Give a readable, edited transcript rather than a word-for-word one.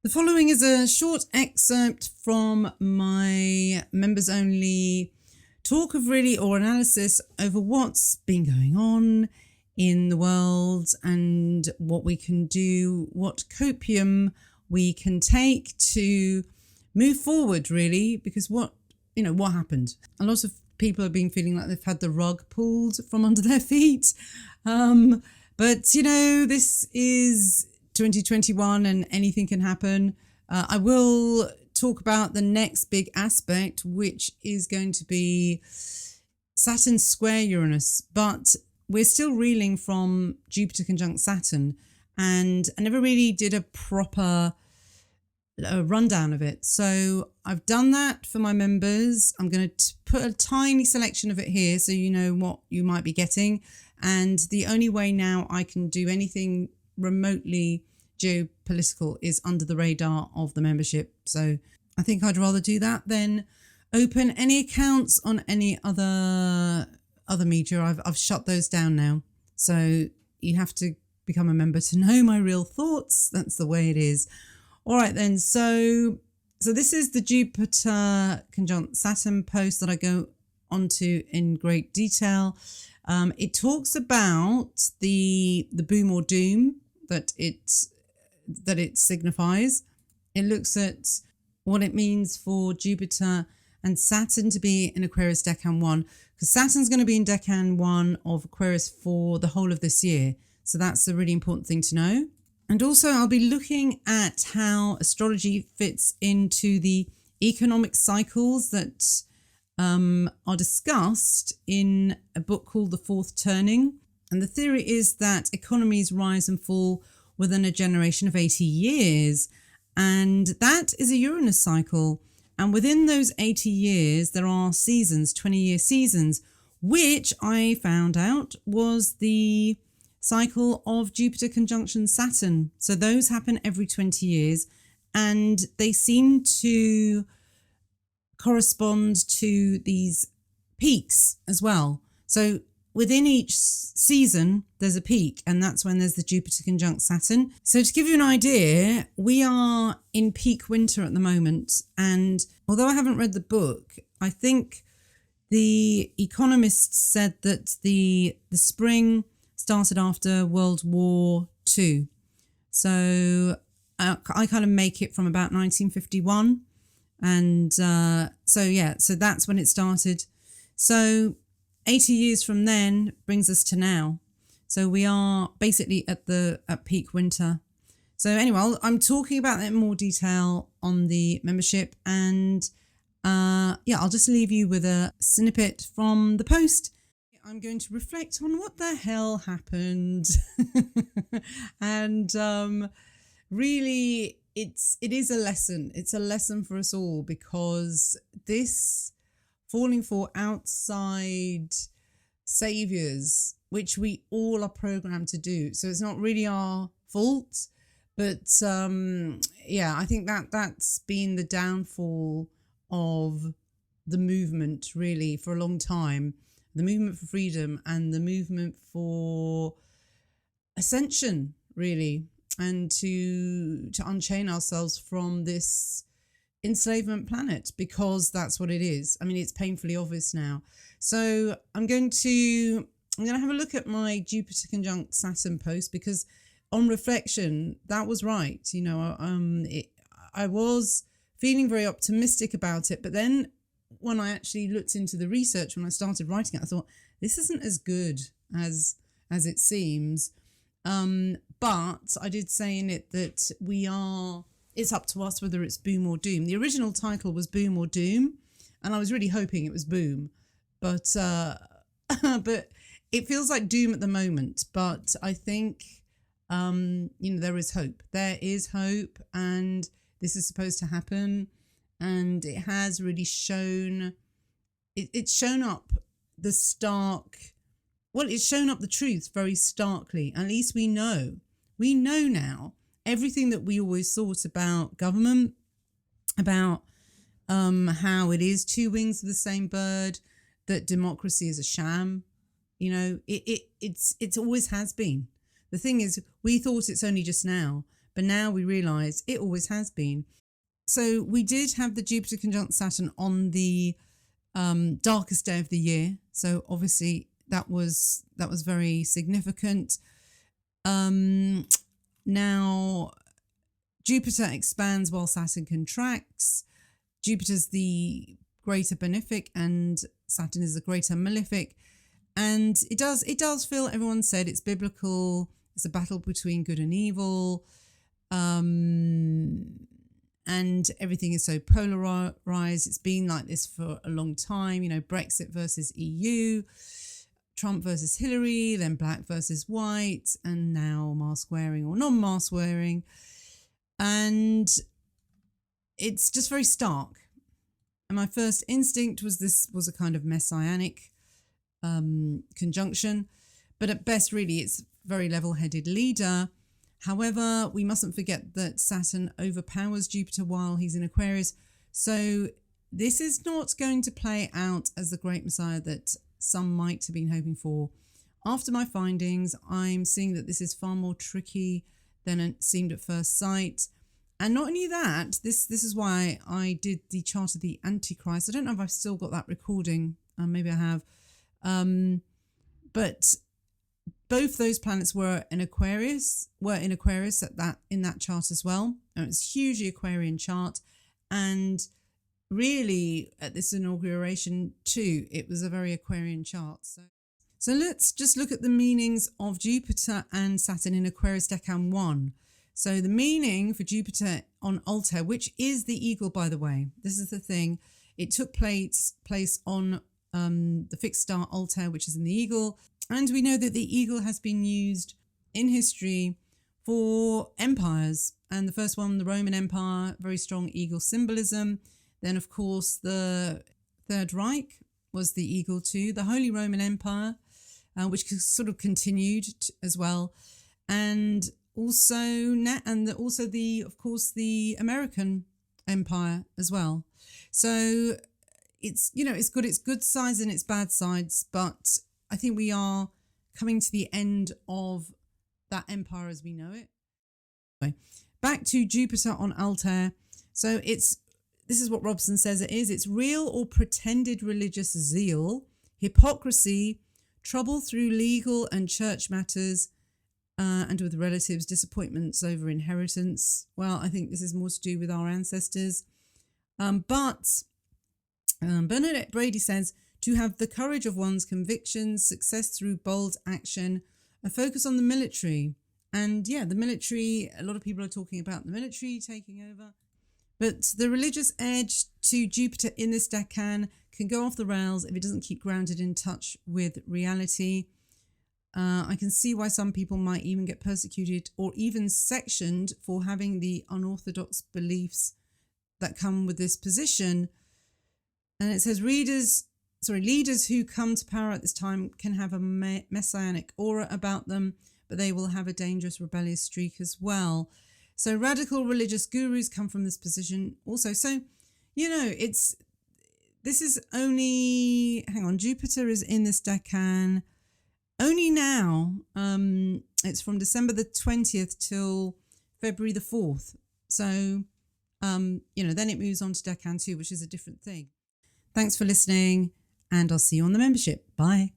The following is a short excerpt from my members only talk of really or analysis over what's been going on in the world and what we can do, what copium we can take to move forward really, because what happened? A lot of people have been feeling like they've had the rug pulled from under their feet. But this is 2021 and anything can happen. I will talk about the next big aspect, which is going to be Saturn square Uranus, but we're still reeling from Jupiter conjunct Saturn, and I never really did a proper rundown of it. So I've done that for my members. I'm going to put a tiny selection of it here so you know what you might be getting. And the only way now I can do anything remotely geopolitical is under the radar of the membership. So I think I'd rather do that than open any accounts on any other media. I've shut those down now. So you have to become a member to know my real thoughts. That's the way it is. All right then. So this is the Jupiter conjunct Saturn post that I go onto in great detail. It talks about the boom or doom that it signifies. It looks at what it means for Jupiter and Saturn to be in Aquarius Decan 1, because Saturn's going to be in Decan 1 of Aquarius for the whole of this year. So that's a really important thing to know. And also I'll be looking at how astrology fits into the economic cycles that are discussed in a book called The Fourth Turning. And the theory is that economies rise and fall within a generation of 80 years. And that is a Uranus cycle. And within those 80 years, there are seasons, 20-year seasons, which I found out was the cycle of Jupiter conjunction Saturn. So those happen every 20 years. And they seem to correspond to these peaks as well. So within each season, there's a peak, and that's when there's the Jupiter conjunct Saturn. So to give you an idea, we are in peak winter at the moment. And although I haven't read the book, I think the economists said that the spring started after World War II. So I kind of make it from about 1951. And so that's when it started. So 80 years from then brings us to now. So we are basically at peak winter. So anyway, I'm talking about that in more detail on the membership. And I'll just leave you with a snippet from the post. I'm going to reflect on what the hell happened. And really, it is a lesson. It's a lesson for us all, because this falling for outside saviors, which we all are programmed to do. So it's not really our fault, but I think that's been the downfall of the movement really for a long time. The movement for freedom and the movement for ascension really, and to unchain ourselves from this enslavement planet, because that's what it is. I mean, it's painfully obvious now. So I'm going to have a look at my Jupiter conjunct Saturn post, because on reflection, that was right. I was feeling very optimistic about it, but then when I actually looked into the research, when I started writing it, I thought this isn't as good as it seems. But I did say in it that it's up to us whether it's boom or doom. The original title was Boom or Doom, and I was really hoping it was boom, but but it feels like doom at the moment. But I think there is hope. There is hope, and this is supposed to happen, and it has really shown. It's shown up the stark. Well, it's shown up the truth very starkly. At least we know. We know now everything that we always thought about government, about how it is two wings of the same bird, that democracy is a sham. It's always has been. The thing is, we thought it's only just now, but now we realise it always has been. So we did have the Jupiter conjunct Saturn on the darkest day of the year. So obviously that was very significant. Now Jupiter expands while Saturn contracts. Jupiter's the greater benefic and Saturn is the greater malefic. And it does feel, everyone said it's biblical. It's a battle between good and evil. And everything is so polarized. It's been like this for a long time. Brexit versus EU, Trump versus Hillary, then black versus white, and now mask wearing or non-mask wearing. And it's just very stark. And my first instinct was this was a kind of messianic conjunction, but at best, really, it's very level-headed leader. However, we mustn't forget that Saturn overpowers Jupiter while he's in Aquarius. So this is not going to play out as the great Messiah that some might have been hoping for. After my findings, I'm seeing that this is far more tricky than it seemed at first sight. And not only that, this is why I did the chart of the Antichrist. I don't know if I've still got that recording. Maybe I have. But both those planets were in Aquarius in that chart as well. And it's hugely Aquarian chart. And really at this inauguration too, it was a very Aquarian chart. So let's just look at the meanings of Jupiter and Saturn in Aquarius Decan 1. So the meaning for Jupiter on Altair, which is the eagle, by the way, this is the thing. It took place on the fixed star Altair, which is in the eagle. And we know that the eagle has been used in history for empires. And the first one, the Roman Empire, very strong eagle symbolism. Then, of course, the Third Reich was the eagle too. The Holy Roman Empire, which sort of continued as well. And also the American Empire as well. So it's its good sides and its bad sides, but I think we are coming to the end of that empire as we know it. Anyway, back to Jupiter on Altair. So this is what Robson says it is. It's real or pretended religious zeal, hypocrisy, trouble through legal and church matters, and with relatives, disappointments over inheritance. Well, I think this is more to do with our ancestors. But Bernadette Brady says, to have the courage of one's convictions, success through bold action, a focus on the military. And yeah, the military, a lot of people are talking about the military taking over. But the religious edge to Jupiter in this decan can go off the rails if it doesn't keep grounded in touch with reality. I can see why some people might even get persecuted or even sectioned for having the unorthodox beliefs that come with this position. And it says leaders who come to power at this time can have a messianic aura about them, but they will have a dangerous rebellious streak as well. So radical religious gurus come from this position also. So, Jupiter is in this decan only now. It's from December the 20th till February the 4th. So, then it moves on to decan 2, which is a different thing. Thanks for listening, and I'll see you on the membership. Bye.